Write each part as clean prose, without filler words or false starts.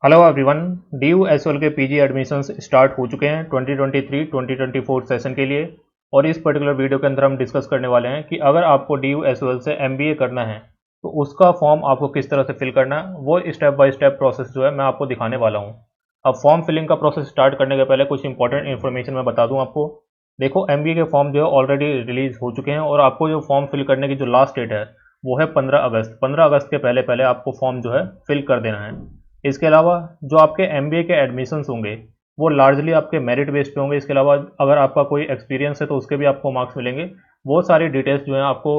Hello everyone. Due SOL के PG admissions start हो चुके हैं 2023-2024 सेशन के लिए। और इस पर्टिकुलर वीडियो के अंदर हम डिस्कस करने वाले हैं कि अगर आपको ड्यू एसओएल से एमबीए करना है तो उसका फॉर्म आपको किस तरह से फिल करना है, वो स्टेप बाय स्टेप प्रोसेस जो है मैं आपको दिखाने वाला हूँ। अब फॉर्म फिलिंग का प्रोसेस स्टार्ट करने के पहले कुछ इंपॉर्टेंट इन्फॉर्मेशन मैं बता दूँ आपको। देखो, एमबीए के फॉर्म जो है ऑलरेडी रिलीज हो चुके हैं और आपको जो फॉर्म फिल करने की जो लास्ट डेट है वो है 15 अगस्त। 15 अगस्त के पहले पहले आपको फॉर्म जो है फिल कर देना है। इसके अलावा जो आपके एमबीए के एडमिशन्स होंगे वो लार्जली आपके मेरिट बेस पे होंगे। इसके अलावा अगर आपका कोई एक्सपीरियंस है तो उसके भी आपको मार्क्स मिलेंगे। वो सारी डिटेल्स जो है आपको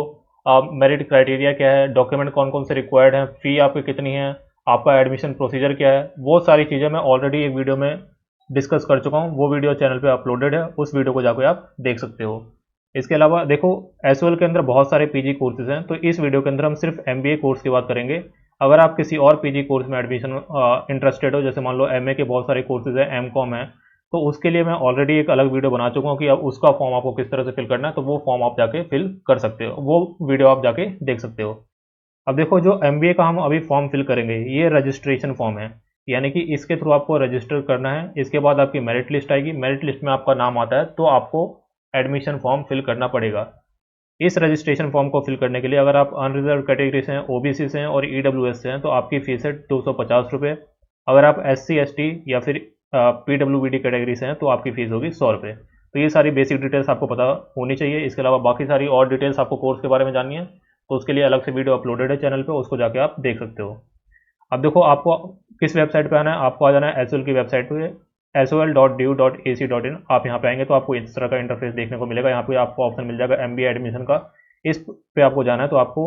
मेरिट क्राइटेरिया क्या है, डॉक्यूमेंट कौन कौन से रिक्वायर्ड हैं, फ़ी आपकी कितनी है, आपका एडमिशन प्रोसीजर क्या है, वो सारी चीज़ें मैं ऑलरेडी एक वीडियो में डिस्कस कर चुका हूँ। वो वीडियो चैनल पे अपलोडेड है, उस वीडियो को जाकर आप देख सकते हो। इसके अलावा देखो, एसओएल के अंदर बहुत सारे पीजी कोर्सेज हैं, तो इस वीडियो के अंदर हम सिर्फ एमबीए कोर्स की बात करेंगे। अगर आप किसी और पीजी कोर्स में एडमिशन इंटरेस्टेड हो, जैसे मान लो एमए के बहुत सारे कोर्सेज हैं, एमकॉम है, तो उसके लिए मैं ऑलरेडी एक अलग वीडियो बना चुका हूँ कि अब उसका फॉर्म आपको किस तरह से फिल करना है, तो वो फॉर्म आप जाके फिल कर सकते हो, वो वीडियो आप जाके देख सकते हो। अब देखो, जो एमबीए का हम अभी फॉर्म फिल करेंगे ये रजिस्ट्रेशन फॉर्म है, यानी कि इसके थ्रू आपको रजिस्टर करना है। इसके बाद आपकी मेरिट लिस्ट आएगी, मेरिट लिस्ट में आपका नाम आता है तो आपको एडमिशन फॉर्म फिल करना पड़ेगा। इस रजिस्ट्रेशन फॉर्म को फिल करने के लिए अगर आप अनरिजर्व कैटेगरी से हैं, ओबीसी से हैं और ईडब्ल्यूएस से हैं तो आपकी फ़ीस है 250 रुपये। अगर आप एससी एसटी या फिर पीडब्ल्यूबीडी कैटेगरी से हैं तो आपकी फ़ीस होगी 100 रुपये। तो ये सारी बेसिक डिटेल्स आपको पता होनी चाहिए। इसके अलावा बाकी सारी और डिटेल्स आपको कोर्स के बारे में जाननी है तो उसके लिए अलग से वीडियो अपलोडेड है चैनल पर, उसको जाके आप देख सकते हो। अब देखो, आपको किस वेबसाइट पे आना है, आपको आ जाना है एसओएल की वेबसाइट पे, sol.due.ac.in। आप यहाँ पे आएंगे तो आपको इस तरह का इंटरफेस देखने को मिलेगा। यहाँ पे आपको ऑप्शन मिल जाएगा एमबीए एडमिशन का, इस पे आपको जाना है तो आपको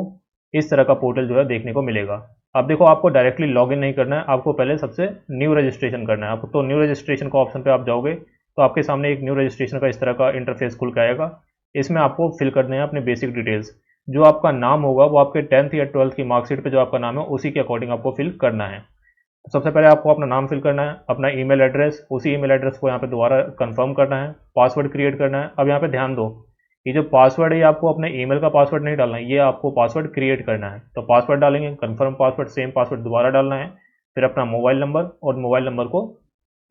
इस तरह का पोर्टल जो है देखने को मिलेगा। अब देखो, आपको डायरेक्टली लॉगिन नहीं करना है, आपको पहले सबसे न्यू रजिस्ट्रेशन करना है। आपको तो न्यू रजिस्ट्रेशन का ऑप्शन पे आप जाओगे तो आपके सामने एक न्यू रजिस्ट्रेशन का इस तरह का इंटरफेस खुल के आएगा। इसमें आपको फिल करने हैं अपने बेसिक डिटेल्स। जो आपका नाम होगा वो आपके 10th या 12th की मार्कशीट पे जो आपका नाम है उसी के अकॉर्डिंग आपको फिल करना है। तो सबसे पहले आपको अपना नाम फिल करना है, अपना ईमेल एड्रेस, उसी ईमेल एड्रेस को यहाँ पे दोबारा कंफर्म करना है, पासवर्ड क्रिएट करना है। अब यहाँ पे ध्यान दो, ये जो पासवर्ड है ये आपको अपने ईमेल का पासवर्ड नहीं डालना है, ये आपको पासवर्ड क्रिएट करना है। तो पासवर्ड डालेंगे, कंफर्म पासवर्ड, सेम पासवर्ड दोबारा डालना है, फिर अपना मोबाइल नंबर और मोबाइल नंबर को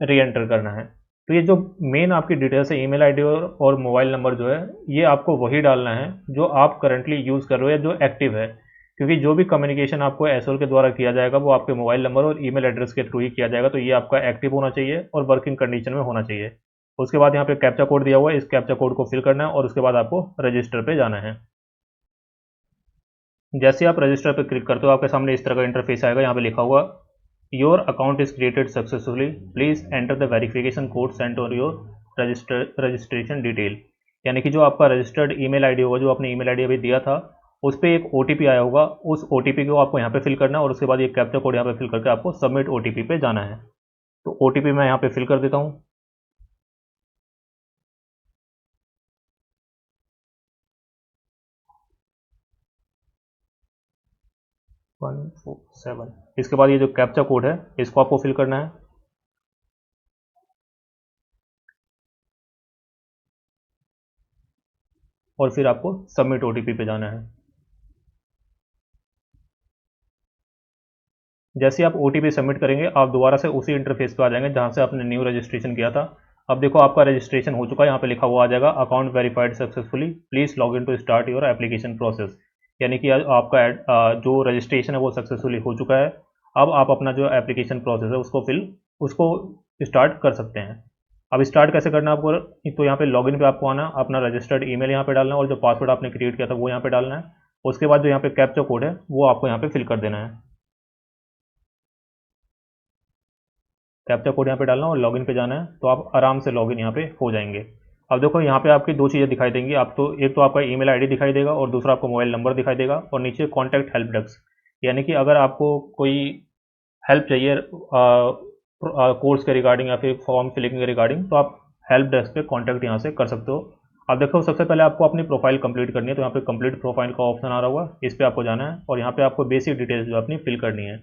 री एंटर करना है। तो ये जो मेन आपकी डिटेल्स है, ईमेल आईडी और मोबाइल नंबर जो है, ये आपको वही डालना है जो आप करंटली यूज़ कर रहे हो या जो एक्टिव है। क्योंकि जो भी कम्युनिकेशन आपको एसओएल के द्वारा किया जाएगा वो आपके मोबाइल नंबर और ईमेल एड्रेस के थ्रू ही किया जाएगा, तो ये आपका एक्टिव होना चाहिए और वर्किंग कंडीशन में होना चाहिए। उसके बाद यहाँ पे कैप्चा कोड दिया हुआ है, इस कैप्चा कोड को फिल करना है और उसके बाद आपको रजिस्टर पे जाना है। जैसे आप रजिस्टर पे क्लिक करते हो आपके सामने इस तरह का इंटरफेस आएगा। यहाँ पे लिखा हुआ, your account is created successfully, please enter the verification code Saint on your registration detail. यानी कि जो आपका रजिस्टर्ड ईमेल आईडी होगा, जो आपने ईमेल आईडी अभी दिया था, उस पर एक ओटीपी आया होगा, उस ओटीपी को आपको यहाँ पे फिल करना है और उसके बाद ये कैप्चा कोड यहाँ पे फिल करके आपको सबमिट ओटीपी पे जाना है। तो ओटीपी मैं यहाँ पे फिल कर देता हूँ। 147। इसके बाद ये जो कैप्चा कोड है इसको आपको फिल करना है और फिर आपको सबमिट ओटीपी पे जाना है। जैसे आप ओटीपी सबमिट करेंगे आप दोबारा से उसी इंटरफेस पे आ जाएंगे जहां से आपने न्यू रजिस्ट्रेशन किया था। अब देखो, आपका रजिस्ट्रेशन हो चुका है, यहाँ पे लिखा हुआ आ जाएगा account verified successfully, please log in to start your application process. यानी कि आपका जो रजिस्ट्रेशन है वो सक्सेसफुली हो चुका है। अब आप अपना जो एप्लीकेशन प्रोसेस है उसको स्टार्ट कर सकते हैं। अब स्टार्ट कैसे करना है आपको, तो यहाँ पे लॉगिन पे आपको आना, अपना रजिस्टर्ड ईमेल यहाँ पे डालना है और जो पासवर्ड आपने क्रिएट किया था वो यहाँ पे डालना है। उसके बाद जो यहाँ पे कैप्चा कोड है वो आपको यहाँ पे फिल कर देना है। कैप्चा कोड यहाँ पे डालना और लॉगिन पे जाना है, तो आप आराम से लॉगिन यहाँ पे हो जाएंगे। अब देखो, यहाँ पे आपकी दो चीज़ें दिखाई देंगी, आप तो एक तो आपका ईमेल आईडी दिखाई देगा और दूसरा आपको मोबाइल नंबर दिखाई देगा और नीचे कॉन्टैक्ट हेल्प डेस्क। यानी कि अगर आपको कोई हेल्प चाहिए कोर्स के रिगार्डिंग या फिर फॉर्म फिलिंग के रिगार्डिंग, तो आप हेल्प डेस्क पे कॉन्टैक्ट यहाँ से कर सकते हो। अब देखो, सबसे पहले आपको अपनी प्रोफाइल कंप्लीट करनी है, तो यहाँ पे कंप्लीट प्रोफाइल का ऑप्शन आ रहा होगा, इस पर आपको जाना है और यहाँ पे आपको बेसिक डिटेल्स जो अपनी फिल करनी है।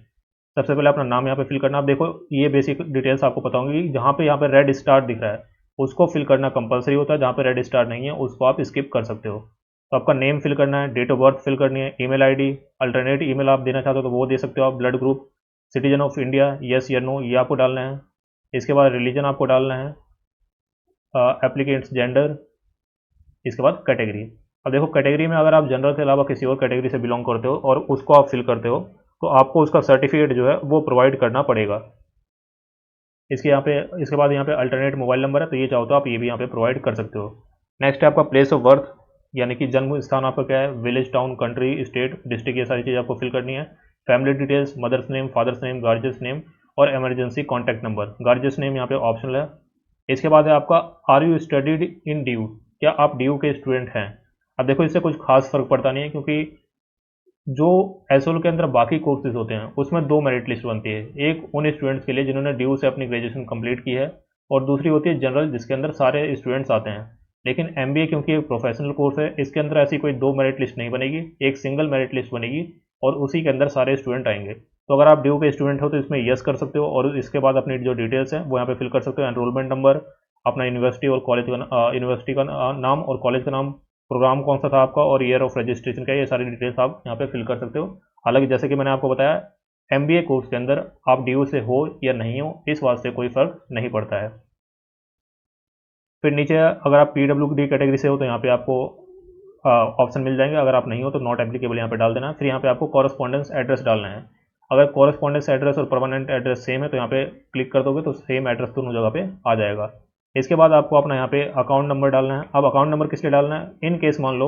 सबसे पहले अपना नाम यहाँ पे फिल करना। आप देखो, ये बेसिक डिटेल्स आपको पता होंगी, जहाँ पे यहाँ पे रेड स्टार दिख रहा है उसको फिल करना कंपलसरी होता है, जहाँ पे रेड स्टार नहीं है उसको आप स्किप कर सकते हो। तो आपका नेम फिल करना है, डेट ऑफ बर्थ फिल करनी है, ईमेल आईडी, अल्टरनेट ईमेल आप देना चाहते हो तो वो दे सकते हो आप, blood group, citizen of India, yes या नो, ये आपको डालना है। इसके बाद रिलीजन आपको डालना है, एप्लीकेंट्स जेंडर, इसके बाद कैटेगरी। अब देखो कैटेगरी में अगर आप जनरल के अलावा किसी और कैटेगरी से बिलोंग करते हो और उसको आप फिल करते हो तो आपको उसका सर्टिफिकेट जो है वो प्रोवाइड करना पड़ेगा। इसके बाद यहाँ पे अल्टरनेट मोबाइल नंबर है, तो ये चाहो तो आप ये भी यहाँ पे प्रोवाइड कर सकते हो। नेक्स्ट है आपका प्लेस ऑफ बर्थ, यानी कि जन्म स्थान आपका क्या है, village, town, country, state, district, ये सारी चीज़ आपको फिल करनी है। Family details, mother's name, father's name, guardian's name और emergency contact number. Guardian's name यहाँ पे ऑप्शनल है। इसके बाद है आपका are you studied in due, क्या आप ड्यू के स्टूडेंट हैं। अब देखो इससे कुछ खास फर्क पड़ता नहीं है, क्योंकि जो एसओल के अंदर बाकी कोर्सेज होते हैं उसमें दो मेरिट लिस्ट बनती है, एक उन स्टूडेंट्स के लिए जिन्होंने ड्यू से अपनी ग्रेजुएशन कंप्लीट की है और दूसरी होती है जनरल, जिसके अंदर सारे स्टूडेंट्स आते हैं। लेकिन एमबीए क्योंकि एक प्रोफेशनल कोर्स है, इसके अंदर ऐसी कोई दो मेरिट लिस्ट नहीं बनेगी, एक सिंगल मेरिट लिस्ट बनेगी और उसी के अंदर सारे स्टूडेंट आएंगे। तो अगर आप ड्यू के स्टूडेंट हो तो इसमें यस कर सकते हो और इसके बाद अपनी जो डिटेल्स हैं वो यहाँ पे फिल कर सकते हो, एनरोलमेंट नंबर, अपना यूनिवर्सिटी और कॉलेज का यूनिवर्सिटी का नाम और कॉलेज का नाम, प्रोग्राम कौन सा था आपका और ईयर ऑफ रजिस्ट्रेशन का, ये सारी डिटेल्स आप यहाँ पे फिल कर सकते हो। हालांकि जैसे कि मैंने आपको बताया एमबीए कोर्स के अंदर आप ड्यू से हो या नहीं हो इस बात से कोई फर्क नहीं पड़ता है। फिर नीचे अगर आप पीडब्ल्यूडी कैटेगरी से हो तो यहाँ पे आपको ऑप्शन मिल जाएंगे, अगर आप नहीं हो तो नॉट एप्लीकेबल यहाँ पे डाल देना। फिर यहाँ पे आपको कॉरेस्पॉन्डेंस एड्रेस डालना है। अगर कॉरेस्पॉन्डेंस एड्रेस और परमानेंट एड्रेस सेम है तो यहाँ पे क्लिक कर दोगे तो सेम एड्रेस दोनों जगह पे आ जाएगा। इसके बाद आपको अपना यहाँ पे अकाउंट नंबर डालना है। अब अकाउंट नंबर किस लिए डालना है, इन केस मान लो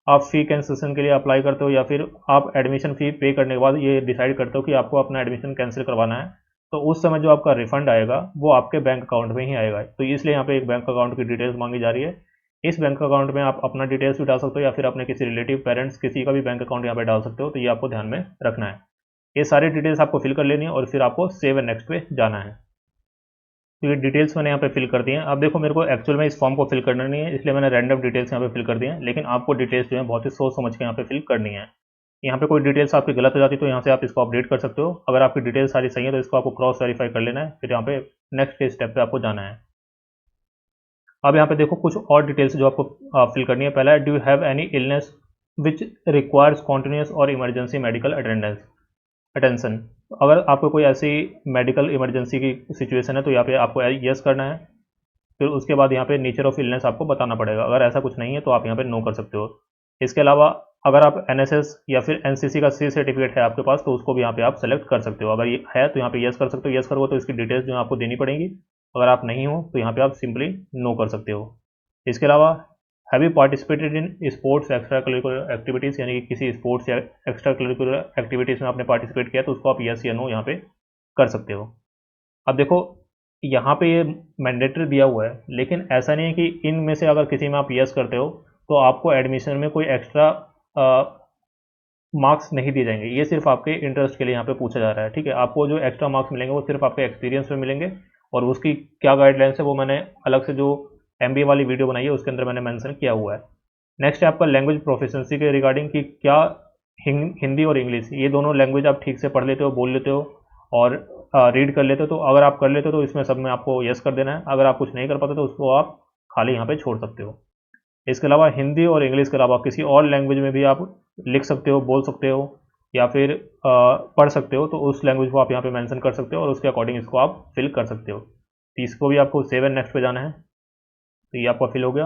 आप फ़ी कैंसिलेशन के लिए अप्लाई करते हो या फिर आप एडमिशन फ़ी पे करने के बाद ये डिसाइड करते हो कि आपको अपना एडमिशन कैंसिल करवाना है, तो उस समय जो आपका रिफंड आएगा वो आपके बैंक अकाउंट में ही आएगा। तो इसलिए यहाँ पे एक बैंक अकाउंट की डिटेल्स मांगी जा रही है। इस बैंक अकाउंट में आप अपना डिटेल्स भी डाल सकते हो या फिर अपने किसी रिलेटिव, पेरेंट्स, किसी का भी बैंक अकाउंट यहाँ पे डाल सकते हो। तो ये आपको ध्यान में रखना है। ये सारी डिटेल्स आपको फिल कर लेनी है और फिर आपको सेव एंड नेक्स्ट पे जाना है। तो ये डिटेल्स मैंने यहाँ पे फिल कर दी हैं। अब देखो मेरे को एक्चुअल में इस फॉर्म को फिल करना नहीं है, इसलिए मैंने रैंडम डिटेल्स यहाँ पे फिल कर दी हैं, लेकिन आपको डिटेल्स जो है बहुत ही सोच समझ के यहाँ पे फिल करनी है। यहाँ पे कोई डिटेल्स आपकी गलत हो जाती है तो यहाँ से आप इसको अपडेट कर सकते हो। अगर आपकी डिटेल्स सारी सही है तो इसको आपको क्रॉस वेरीफाई कर लेना है, फिर यहाँ पे नेक्स्ट के स्टेप पे आपको जाना है। अब यहाँ पे देखो कुछ और डिटेल्स जो आपको फिल करनी है। पहला है, do you have any illness which requires continuous और इमरजेंसी मेडिकल अटेंशन। अगर आपको कोई ऐसी मेडिकल इमरजेंसी की सिचुएशन है तो यहाँ पे आपको यस करना है। फिर उसके बाद यहाँ पे नेचर ऑफ इलनेस आपको बताना पड़ेगा, अगर ऐसा कुछ नहीं है तो आप यहाँ पे नो कर सकते हो। इसके अलावा अगर आप एनएसएस या फिर एनसीसी का सी सर्टिफिकेट है आपके पास तो उसको भी यहाँ पे आप सेलेक्ट कर सकते हो। अगर ये है तो यहाँ पे यस कर सकते हो, यस करोगे तो इसकी डिटेल्स जो है आपको देनी पड़ेंगी। अगर आप नहीं हो तो यहाँ पे आप सिंपली नो कर सकते हो। इसके अलावा have you participated in sports extra curricular activities, यानी कि किसी स्पोर्ट्स या एक्स्ट्रा करिकुलर एक्टिविटीज़ में आपने पार्टिसिपेट किया तो उसको आप यस या नो यहाँ पे कर सकते हो। अब देखो यहाँ पे ये मैंडेटरी दिया हुआ है, लेकिन ऐसा नहीं है कि इनमें से अगर किसी में आप यस करते हो तो आपको एडमिशन में कोई एक्स्ट्रा मार्क्स नहीं दिए जाएंगे। ये सिर्फ आपके इंटरेस्ट के लिए यहाँ पे पूछा जा रहा है, ठीक है। आपको जो एक्स्ट्रा मार्क्स मिलेंगे वो सिर्फ आपके एक्सपीरियंस में मिलेंगे और उसकी क्या गाइडलाइंस है वो मैंने अलग से जो एमबीए वाली वीडियो बनाई है उसके अंदर मैंने मेंशन किया हुआ है। नेक्स्ट है आपका लैंग्वेज प्रोफिशिएंसी के रिगार्डिंग कि क्या हिंदी और इंग्लिश ये दोनों लैंग्वेज आप ठीक से पढ़ लेते हो, बोल लेते हो और रीड कर लेते हो। तो अगर आप कर लेते हो तो इसमें सब में आपको यस कर देना है। अगर आप कुछ नहीं कर पाते तो उसको आप खाली यहाँ पे छोड़ सकते हो। इसके अलावा हिंदी और इंग्लिश के अलावा किसी और लैंग्वेज में भी आप लिख सकते हो, बोल सकते हो या फिर पढ़ सकते हो, तो उस लैंग्वेज को आप यहाँ पे मेंशन कर सकते हो और उसके अकॉर्डिंग इसको आप फिल कर सकते हो। तो इसको भी आपको सेव एंड नेक्स्ट पे जाना है। तो ये आपका फिल हो गया।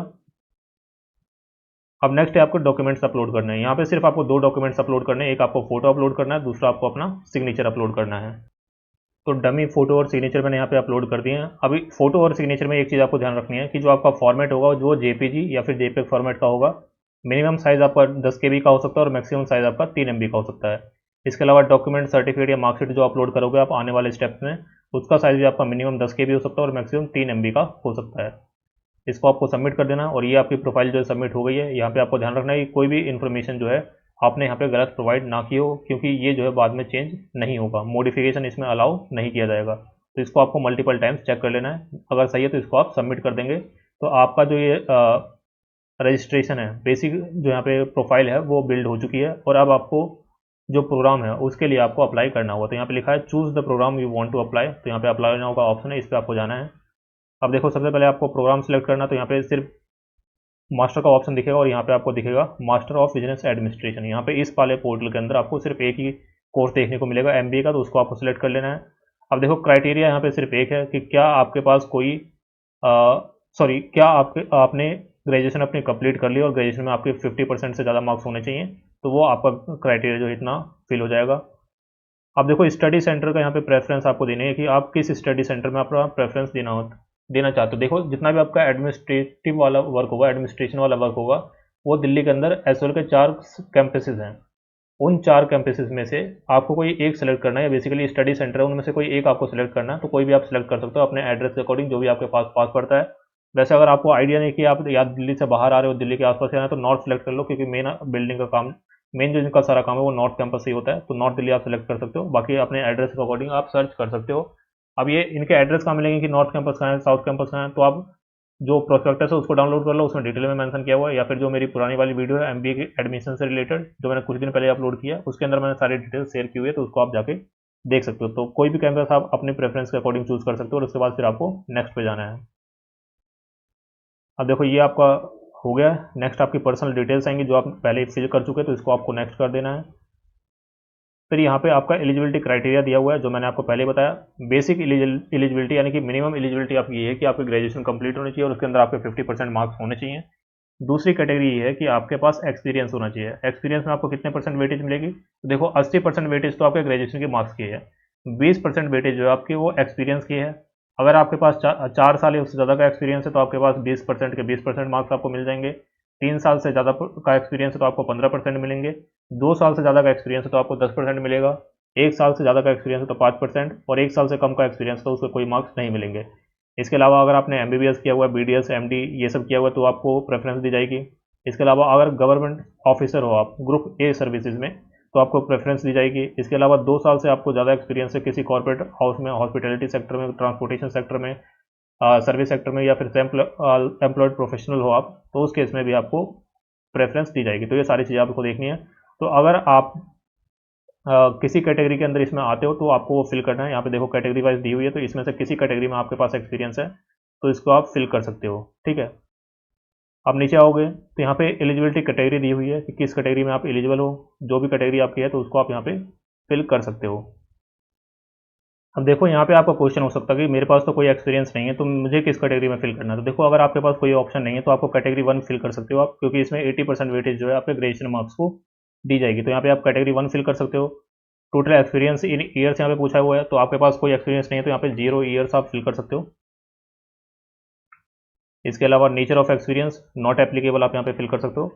अब नेक्स्ट है आपको डॉक्यूमेंट्स अपलोड करने हैं। यहाँ पे सिर्फ आपको दो डॉक्यूमेंट्स अपलोड करने हैं, एक आपको फोटो अपलोड करना है, दूसरा आपको अपना सिग्नेचर अपलोड करना है। तो डमी फोटो और सिग्नेचर मैंने यहाँ पे अपलोड कर दिए हैं। अभी फोटो और सिग्नेचर में एक चीज़ आपको ध्यान रखनी है कि जो आपका फॉर्मेट होगा जो जेपीजी या फिर जेपेग फॉर्मेट का होगा, मिनिमम साइज़ आपका 10 KB का हो सकता है और मैक्सिमम साइज़ आपका 3 MB का हो सकता है। इसके अलावा डॉक्यूमेंट, सर्टिफिकेट या मार्कशीट जो अपलोड करोगे आप आने वाले स्टेप्स में, उसका साइज़ भी आपका मिनिमम 10 KB हो सकता है और मैक्सिमम 3 MB का हो सकता है। इसको आपको सबमिट कर देना और ये आपकी प्रोफाइल जो है सबमिट हो गई है। यहाँ पे आपको ध्यान रखना है कि कोई भी इन्फॉर्मेशन जो है आपने यहाँ पे गलत प्रोवाइड ना की हो, क्योंकि ये जो है बाद में चेंज नहीं होगा, मॉडिफिकेशन इसमें अलाउ नहीं किया जाएगा। तो इसको आपको मल्टीपल टाइम्स चेक कर लेना है। अगर सही है तो इसको आप सबमिट कर देंगे तो आपका जो ये रजिस्ट्रेशन है, बेसिक जो यहाँ पे प्रोफाइल है वो बिल्ड हो चुकी है और अब आपको जो प्रोग्राम है उसके लिए आपको अप्लाई करना होगा। तो यहाँ पे लिखा है choose the program you want to apply, तो यहाँ पे अप्लाई नाउ का ऑप्शन है, इस पर आपको जाना है। अब देखो सबसे पहले आपको प्रोग्राम सेलेक्ट करना, तो यहाँ पे सिर्फ मास्टर का ऑप्शन दिखेगा और यहाँ पे आपको दिखेगा मास्टर ऑफ बिजनेस एडमिनिस्ट्रेशन। यहाँ पे इस वाले पोर्टल के अंदर आपको सिर्फ एक ही कोर्स देखने को मिलेगा MBA का, तो उसको आपको सिलेक्ट कर लेना है। अब देखो क्राइटेरिया यहाँ पे सिर्फ एक है कि क्या आपके पास कोई क्या आपने ग्रेजुएशन अपनी कंप्लीट कर ली और ग्रेजुएशन में आपके 50% से ज़्यादा मार्क्स होने चाहिए, तो वो आपका क्राइटेरिया जो है इतना फिल हो जाएगा। अब देखो स्टडी सेंटर का यहाँ पे प्रेफरेंस आपको देनी है कि आप किस स्टडी सेंटर में अपना प्रेफरेंस देना चाहते हो। देखो जितना भी आपका एडमिनिस्ट्रेटिव वाला वर्क होगा, एडमिनिस्ट्रेशन वाला वर्क होगा, वो दिल्ली के अंदर एसओएल के 4 कैंपसेस हैं। उन 4 कैंपसेस में से आपको कोई एक सेलेक्ट करना है, बेसिकली स्टडी सेंटर है उनमें से कोई एक आपको सेलेक्ट करना है, तो कोई भी आप सेलेक्ट कर सकते हो अपने एड्रेस के अकॉर्डिंग, जो भी आपके पास पड़ता है। वैसे अगर आपको आइडिया नहीं कि आप या दिल्ली से बाहर आ रहे हो, दिल्ली के आसपास जाना है, तो नॉर्थ सेलेक्ट कर लो, क्योंकि मेन जो इनका सारा काम है वो नॉर्थ कैंपस से ही होता है, तो नॉर्थ दिल्ली आप सेलेक्ट कर सकते हो। बाकी अपने एड्रेस के अकॉर्डिंग आप सर्च कर सकते हो। अब ये इनके एड्रेस कहाँ मिलेंगे कि नॉर्थ कैंपस कहाँ है, साउथ कैंपस कहाँ है, तो आप जो प्रोस्पेक्टस है उसको डाउनलोड कर लो, उसमें डिटेल में मेंशन किया हुआ है, या फिर जो मेरी पुरानी वाली वीडियो है MBA की एडमिशन से रिलेटेड, जो मैंने कुछ दिन पहले अपलोड किया, उसके अंदर मैंने सारी डिटेल शेयर की हुई है, तो उसको आप जाके देख सकते हो। तो कोई भी कैंपस आप अपने प्रेफरेंस के अकॉर्डिंग चूज कर सकते हो, और उसके बाद फिर आपको नेक्स्ट पे जाना है। अब देखो ये आपका हो गया। नेक्स्ट आपकी पर्सनल डिटेल्स आएंगी जो आप पहले फिल कर चुके हैं, तो इसको आपको नेक्स्ट कर देना है। फिर यहाँ पे आपका एलिजिबिलिटी क्राइटेरिया दिया हुआ है, जो मैंने आपको पहले बताया। बेसिक एलिजिबिलिटी यानी कि मिनिमम एलिजिबिलिटी आपकी ये है कि आपकी ग्रेजुएशन कंप्लीट होनी चाहिए और उसके अंदर आपके 50% मार्क्स होने चाहिए। दूसरी कैटेगरी ये है कि आपके पास एक्सपीरियंस होना चाहिए। एक्सपीरियंस में आपको कितने परसेंट वेटेज मिलेगी, तो देखो 80% वेटेज तो आपके ग्रेजुएशन के मार्क्स की है, 20% वेटेज जो है आपकी वो एक्सपीरियंस की है। अगर आपके पास 4 साल या उससे ज़्यादा का एक्सपीरियंस है तो आपके पास 20% के 20% मार्क्स आपको मिल जाएंगे। 3 साल से ज़्यादा का एक्सपीरियंस है तो आपको 15% मिलेंगे। 2 साल से ज़्यादा का एक्सपीरियंस है तो आपको 10% मिलेगा। 1 साल से ज़्यादा का एक्सपीरियंस है तो 5%, और 1 साल से कम का एक्सपीरियंस तो उसको कोई मार्क्स नहीं मिलेंगे। इसके अलावा अगर आपने MBBS किया हुआ है, BDS MD ये सब किया हुआ है, तो आपको प्रेफरेंस दी जाएगी। इसके अलावा अगर गवर्नमेंट ऑफिसर हो आप ग्रुप A सर्विसेज में, तो आपको प्रेफरेंस दी जाएगी। इसके अलावा 2 साल से आपको ज़्यादा एक्सपीरियंस है किसी कॉर्पोरेट हाउस में, हॉस्पिटैलिटी सेक्टर में, ट्रांसपोर्टेशन सेक्टर में, सर्विस सेक्टर में, या फिर एम्प्लॉयड प्रोफेशनल हो आप, तो उस केस में भी आपको प्रेफरेंस दी जाएगी। तो ये सारी चीज़ें आपको देखनी है। तो अगर आप किसी कैटेगरी के अंदर इसमें आते हो तो आपको वो फिल करना है। यहाँ पे देखो कैटेगरी वाइज दी हुई है, तो इसमें से किसी कैटेगरी में आपके पास एक्सपीरियंस है तो इसको आप फिल कर सकते हो। ठीक है, अब नीचे आओगे तो यहाँ पे एलिजिबिलिटी कैटेगरी दी हुई है कि किस कैटेगरी में आप एलिजिबल हो। जो भी कैटेगरी आपकी है तो उसको आप यहाँ पे फिल कर सकते हो। अब देखो यहाँ पे आपका क्वेश्चन हो सकता है कि मेरे पास तो कोई एक्सपीरियंस नहीं है, तो मुझे किस कैटेगरी में फिल करना है। तो देखो अगर आपके पास कोई ऑप्शन नहीं है तो आपको कैटेगरी 1 फिल कर सकते हो आप, क्योंकि इसमें 80% वेटेज जो है आपके ग्रेजुएशन मार्क्स को दी जाएगी। तो यहाँ पे आप कैटेगरी 1 फिल कर सकते हो। टोटल एक्सपीरियंस इन ईयर्स यहाँ पे पूछा हुआ है, तो आपके पास कोई एक्सपीरियंस नहीं है तो यहाँ पे 0 ईयर्स आप फिल कर सकते हो। इसके अलावा nature of experience not applicable आप यहाँ पे फिल कर सकते हो।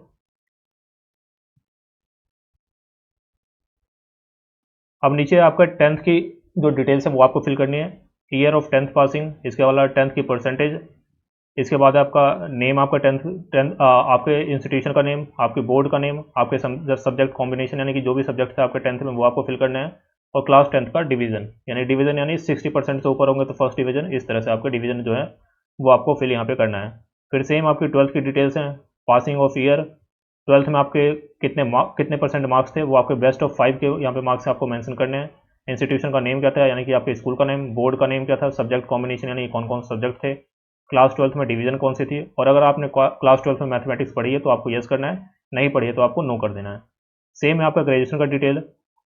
अब नीचे आपका 10th की जो डिटेल्स है वो आपको फिल करनी है। ईयर ऑफ 10th पासिंग, इसके अलावा 10th की परसेंटेज, इसके बाद आपका नेम, आपका आपके इंस्टीट्यूशन का नेम, आपके बोर्ड का नेम, आपके सब्जेक्ट कॉम्बिनेशन यानी कि जो भी सब्जेक्ट है आपके 10th में वो आपको फिल करना है, और क्लास 10th का डिवीजन यानी 60% से ऊपर होंगे तो फर्स्ट डिवीजन, इस तरह से आपका डिवीजन जो है वो आपको फिल यहाँ पे करना है। फिर सेम आपकी 12th की डिटेल्स हैं, पासिंग ऑफ ईयर, 12th में आपके कितने परसेंट मार्क्स थे, वो आपके बेस्ट ऑफ 5 के यहाँ पे मार्क्स आपको मेंशन करने हैं। इंस्टीट्यूशन का नेम क्या था यानी कि आपके स्कूल का नेम, बोर्ड का नेम क्या था, सब्जेक्ट कॉम्बिनेशन यानी कौन कौन सब्जेक्ट थे, क्लास 12th में डिवीजन कौन सी थी, और अगर आपने क्लास 12th में मैथमेटिक्स पढ़ी है तो आपको यस करना है, नहीं पढ़ी है तो आपको नो कर देना है। सेम है आपका ग्रेजुएशन का डिटेल।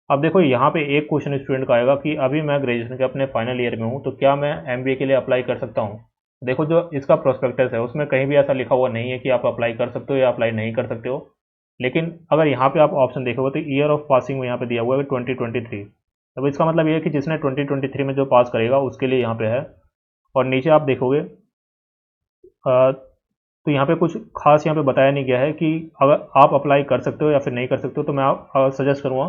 अब देखो यहाँ पे एक क्वेश्चन स्टूडेंट का आएगा कि अभी मैं ग्रेजुएशन के अपने फाइनल ईयर में हूँ, तो क्या मैं MBA के लिए अप्लाई कर सकता हूँ। देखो जो इसका प्रोस्पेक्टस है उसमें कहीं भी ऐसा लिखा हुआ नहीं है कि आप अप्लाई कर सकते हो या अप्लाई नहीं कर सकते हो। लेकिन अगर यहाँ पे आप ऑप्शन देखोगे तो ईयर ऑफ पासिंग में यहाँ पे दिया हुआ है 2023। अब इसका मतलब ये है कि जिसने 2023 में जो पास करेगा उसके लिए यहाँ पे है। और नीचे आप देखोगे तो यहाँ पे कुछ खास यहाँ पे बताया नहीं गया है कि अगर आप अप्लाई कर सकते हो या फिर नहीं कर सकते हो। तो मैं आप सजेस्ट करूँगा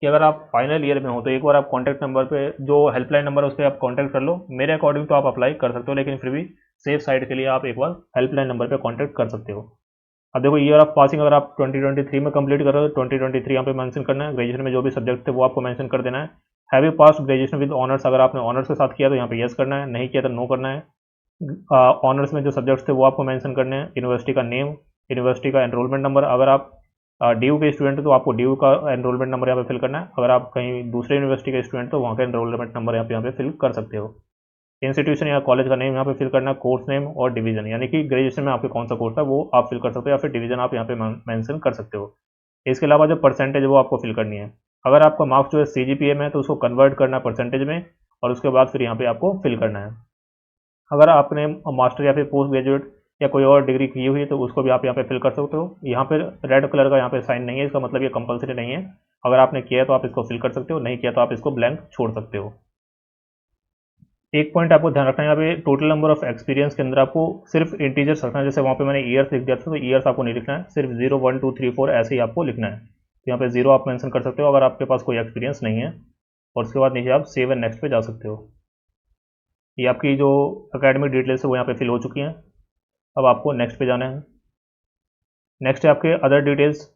कि अगर आप फाइनल ईयर में हो तो एक बार आप कॉन्टैक्ट नंबर पे, जो हेल्पलाइन नंबर है उस पर आप कॉन्टैक्ट कर लो। मेरे अकॉर्डिंग तो आप अप्लाई कर सकते हो, लेकिन फिर भी सेफ साइड के लिए आप एक बार हेल्पलाइन नंबर पे कॉन्टैक्ट कर सकते हो। अब देखो ईयर ऑफ पासिंग अगर आप 2023 में कंप्लीट कर रहे हो तो 2023 यहाँ पे मेंशन करना है। ग्रेजुएशन में जो भी सब्जेक्ट थे वो आपको मेंशन कर देना है। Have you pass graduation with honours, अगर आपने ऑनर्स के साथ किया तो यहाँ पे यस करना है, नहीं किया तो नो करना है। ऑनर्स में जो सब्जेक्ट्स थे वो आपको मेंशन करने हैं। यूनिवर्सिटी का नेम, यूनिवर्सिटी का एनरोलमेंट नंबर, अगर आप DU के स्टूडेंट हो तो आपको DU का एनरोलमेंट नंबर यहाँ पे फिल करना है। अगर आप कहीं दूसरे यूनिवर्सिटी के स्टूडेंट तो वहाँ का एनरोलमेंट नंबर यहाँ पे फिल कर सकते हो। इंस्टीट्यूशन या कॉलेज का नेम यहाँ पे फिल करना है, कोर्स नेम और डिवीजन यानी कि ग्रेजुएशन में आपके कौन सा कोर्स था वो आप फिल कर सकते हो, या फिर डिवीजन आप यहाँ पे मेंशन कर सकते हो। इसके अलावा जो परसेंटेज वो आपको फिल करनी है। अगर आपका मार्क्स जो है CGPA में है तो उसको कन्वर्ट करना परसेंटेज में, और उसके बाद फिर यहाँ पे आपको फिल करना है। अगर आपने मास्टर या फिर पोस्ट ग्रेजुएट या कोई और डिग्री की हुई है तो उसको भी आप यहाँ पे फिल कर सकते हो। यहाँ पे रेड कलर का यहाँ पे साइन नहीं है, इसका मतलब ये कंपलसरी नहीं है। अगर आपने किया है तो आप इसको फिल कर सकते हो, नहीं किया तो आप इसको ब्लैंक छोड़ सकते हो। एक पॉइंट आपको ध्यान रखना है, यहाँ पे टोटल नंबर ऑफ एक्सपीरियंस के अंदर आपको सिर्फ इंटीजर्स रखना है। जैसे वहाँ पे मैंने ईयर्स लिख दिया था, तो ईयर्स आपको नहीं लिखना है, सिर्फ 0 1 2 3 4 ऐसे ही आपको लिखना है। तो यहाँ पे 0 आप मेंशन कर सकते हो अगर आपके पास कोई एक्सपीरियंस नहीं है, और उसके बाद नीचे आप सेव एंड नेक्स्ट पे जा सकते हो। ये आपकी जो एकेडमिक डिटेल्स है वो यहाँ पे फिल हो चुकी हैं। अब आपको नेक्स्ट पे जाना है। नेक्स्ट है आपके अदर डिटेल्स,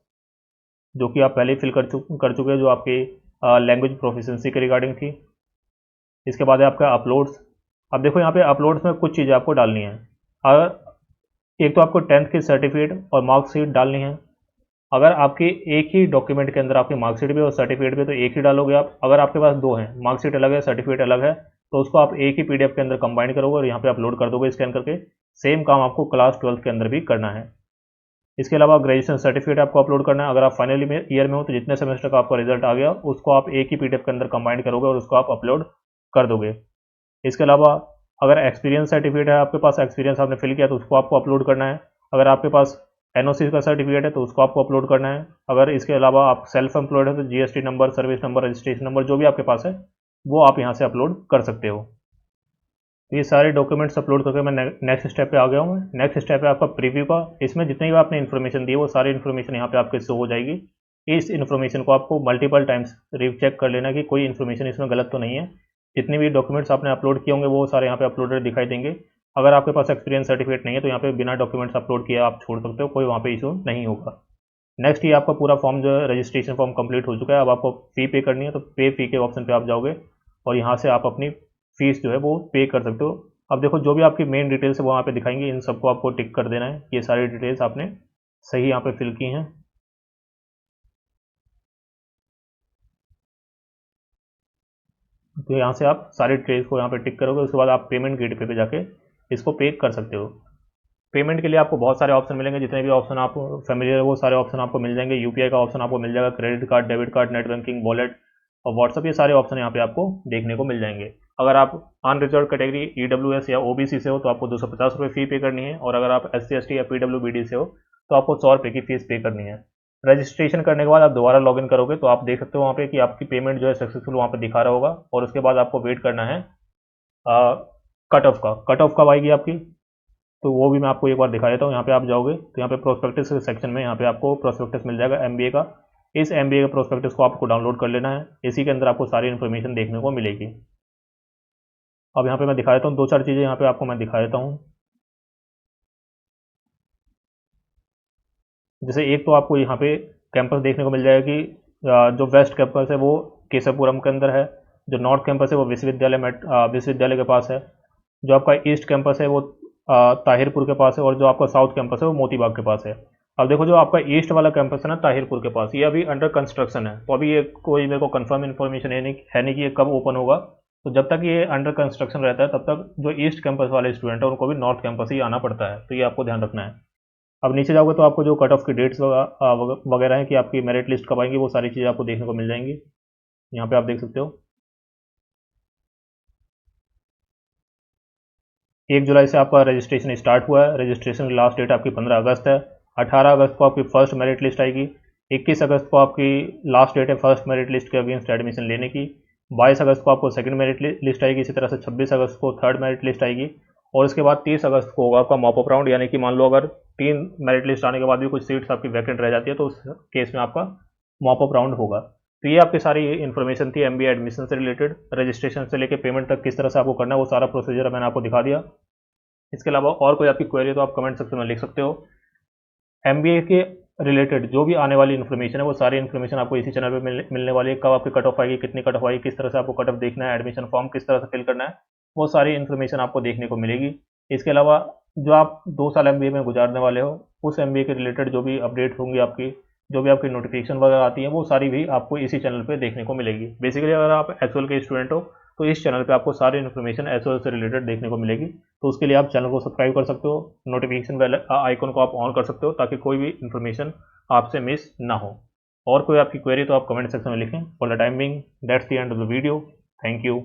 जो कि आप पहले ही फिल कर चुके हैं, जो आपकी लैंग्वेज प्रोफिशिएंसी के रिगार्डिंग थी। इसके बाद है आपका अपलोड्स। अब देखो यहाँ पे अपलोड्स में कुछ चीज़ें आपको डालनी है। अगर एक तो आपको 10th की सर्टिफिकेट और मार्कशीट डालनी है। अगर आपके एक ही डॉक्यूमेंट के अंदर आपकी मार्कशीट भी और सर्टिफिकेट भी, तो एक ही डालोगे आप। अगर आपके पास दो हैं, मार्कशीट अलग है सर्टिफिकेट अलग है, तो उसको आप एक ही PDF के अंदर कंबाइन करोगे और यहाँ पे अपलोड कर दोगे स्कैन करके। सेम काम आपको क्लास 12th के अंदर भी करना है। इसके अलावा ग्रेजुएशन सर्टिफिकेट आपको अपलोड करना है। अगर आप फाइनल ईयर में हो तो जितने सेमेस्टर का आपका रिजल्ट आ गया उसको आप एक ही PDF के अंदर कंबाइन करोगे और उसको आप अपलोड कर दोगे। इसके अलावा अगर एक्सपीरियंस सर्टिफिकेट है आपके पास, एक्सपीरियंस आपने फिल किया तो उसको आपको अपलोड करना है। अगर आपके पास NOC का सर्टिफिकेट है तो उसको आपको अपलोड करना है। अगर इसके अलावा आप सेल्फ एम्प्लॉयड है तो GST number, service number, registration number जो भी आपके पास है वो आप यहाँ से अपलोड कर सकते हो। तो ये सारे डॉक्यूमेंट्स अपलोड करके मैं नेक्स्ट स्टेप पे आ गया हूँ। नेक्स्ट स्टेप है आपका प्रीव्यू का। इसमें जितनी भी आपने इन्फॉर्मेशन दी है वो सारी इन्फॉर्मेशन यहाँ पे आपके शो हो जाएगी। इस इन्फॉर्मेशन को आपको मल्टीपल टाइम्स रीचेक कर लेना कि कोई इन्फॉर्मेशन इसमें गलत तो नहीं है। जितने भी डॉक्यूमेंट्स आपने अपलोड किए होंगे वो सारे यहाँ पे अपलोडेड दिखाई देंगे। अगर आपके पास एक्सपीरियंस सर्टिफिकेट नहीं है तो यहाँ पे बिना डॉक्यूमेंट्स अपलोड किए आप छोड़ सकते हो, कोई वहाँ पे इशू नहीं होगा। नेक्स्ट ये आपका पूरा फॉर्म जो है रजिस्ट्रेशन फॉर्म कंप्लीट हो चुका है। अब आपको फ़ी पे करनी है, तो पे फ़ी के ऑप्शन पे आप जाओगे और यहाँ से आप अपनी फ़ीस जो है वो पे कर सकते हो। अब देखो जो भी आपकी मेन डिटेल्स है वो वहाँ पे दिखाएंगे, इन सबको आपको टिक कर देना है। ये सारी डिटेल्स आपने सही यहाँ पे फिल की हैं। तो यहाँ से आप सारी डिटेल्स को यहाँ पे टिक करोगे, उसके बाद आप पेमेंट गेटवे पे जाके इसको पे कर सकते हो। पेमेंट के लिए आपको बहुत सारे ऑप्शन मिलेंगे, जितने भी ऑप्शन आप फेमिलियर है वो सारे ऑप्शन आपको मिल जाएंगे। UPI का ऑप्शन आपको मिल जाएगा, credit card, debit card, net banking, wallet और व्हाट्सअप, ये सारे ऑप्शन यहाँ पे आपको देखने को मिल जाएंगे। अगर आप अनरिजर्व कैटेगरी EWS या OBC से हो तो आपको 250 रुपये फ़ी पे करनी है, और अगर आप SC ST या PWBD से हो तो आपको 100 रुपये की फ़ीस पे करनी है। रजिस्ट्रेशन करने के बाद आप दोबारा लॉगिन करोगे तो आप देख सकते हो वहाँ पे कि आपकी पेमेंट जो है सक्सेसफुल वहाँ पे दिखा रहा होगा, और उसके बाद आपको वेट करना है कट ऑफ का। कट ऑफ कब आएगी आपकी, तो वो भी मैं आपको एक बार दिखा देता हूँ। यहाँ पे आप जाओगे तो यहाँ पे प्रोस्पेक्टस सेक्शन में यहाँ पे आपको प्रोस्पेक्टस मिल जाएगा MBA का। इस MBA के प्रोस्पेक्टस को आपको डाउनलोड कर लेना है, इसी के अंदर आपको सारी इन्फॉर्मेशन देखने को मिलेगी। अब यहाँ पे मैं दिखा देता हूँ, दो चार चीज़ें यहाँ पे आपको मैं दिखा देता हूँ। जैसे एक तो आपको यहाँ पे कैंपस देखने को मिल जाएगा कि जो वेस्ट कैंपस है वो केशवपुरम के अंदर है, जो नॉर्थ कैंपस है वो विश्वविद्यालय के पास है, जो आपका ईस्ट कैंपस है वो ताहिरपुर के पास है, और जो आपका साउथ कैंपस है वो मोतीबाग के पास है। अब देखो जो आपका ईस्ट वाला कैंपस है ना ताहिरपुर के पास, ये अभी अंडर कंस्ट्रक्शन है, तो अभी ये कोई मेरे को कंफर्म इन्फॉर्मेशन है नहीं कि ये कब ओपन होगा। तो जब तक ये अंडर कंस्ट्रक्शन रहता है तब तक जो ईस्ट कैंपस वाले स्टूडेंट है उनको भी नॉर्थ कैंपस ही आना पड़ता है, तो ये आपको ध्यान रखना है। अब नीचे जाओगे तो आपको जो कट ऑफ की डेट्स वगैरह हैं कि आपकी मेरिट लिस्ट कब आएंगी, वो सारी चीज़ें आपको देखने को मिल जाएंगी। यहाँ पे आप देख सकते हो 1 जुलाई से आपका रजिस्ट्रेशन स्टार्ट हुआ है। रजिस्ट्रेशन की लास्ट डेट आपकी 15 अगस्त है। 18 अगस्त को आपकी फर्स्ट मेरिट लिस्ट आएगी। 21 अगस्त को आपकी लास्ट डेट है फर्स्ट मेरिट लिस्ट के अगेंस्ट एडमिशन लेने की। 22 अगस्त को आपको सेकंड मेरिट लिस्ट आएगी। इसी तरह से 26 अगस्त को थर्ड मेरिट लिस्ट आएगी, और उसके बाद 30 अगस्त को होगा आपका मॉपअप राउंड। यानी कि मान लो अगर 3 मेरिट लिस्ट आने के बाद भी कुछ सीट्स आपकी वैकेंट रह जाती है तो उस केस में आपका मॉपअप राउंड होगा। तो ये आपकी सारी इन्फॉर्मेशन थी MBA एडमिशन से रिलेटेड। रजिस्ट्रेशन से लेकर पेमेंट तक किस तरह से आपको करना है वो सारा प्रोसीजर मैंने आपको दिखा दिया। इसके अलावा और कोई आपकी क्वेरी तो आप कमेंट सेक्शन में लिख सकते हो। MBA के रिलेटेड जो भी आने वाली इन्फॉर्मेशन है वो सारी इन्फॉर्मेशन आपको इसी चैनल पे मिलने वाली है। कब आपकी कट ऑफ आएगी, कितनी कट ऑफ आएगी, किस तरह से आपको कट ऑफ देखना है, एडमिशन फॉर्म किस तरह से फिल करना है, वो सारी इन्फॉर्मेशन आपको देखने को मिलेगी। इसके अलावा जो आप 2 साल MBA में गुजारने वाले हो उस MBA के रिलेटेड जो भी अपडेट होंगी आपकी, जो भी आपकी नोटिफिकेशन वगैरह आती है वो सारी भी आपको इसी चैनल पे देखने को मिलेगी। बेसिकली अगर आप HOL के स्टूडेंट हो तो इस चैनल पे आपको सारी इन्फॉर्मेशन HOL से रिलेटेड देखने को मिलेगी। तो उसके लिए आप चैनल को सब्सक्राइब कर सकते हो, नोटिफिकेशन बेल आइकन को आप ऑन कर सकते हो ताकि कोई भी इन्फॉर्मेशन आपसे मिस ना हो। और कोई आपकी क्वेरी तो आप कमेंट सेक्शन में लिखें। For the time being that's the end of the video. Thank you.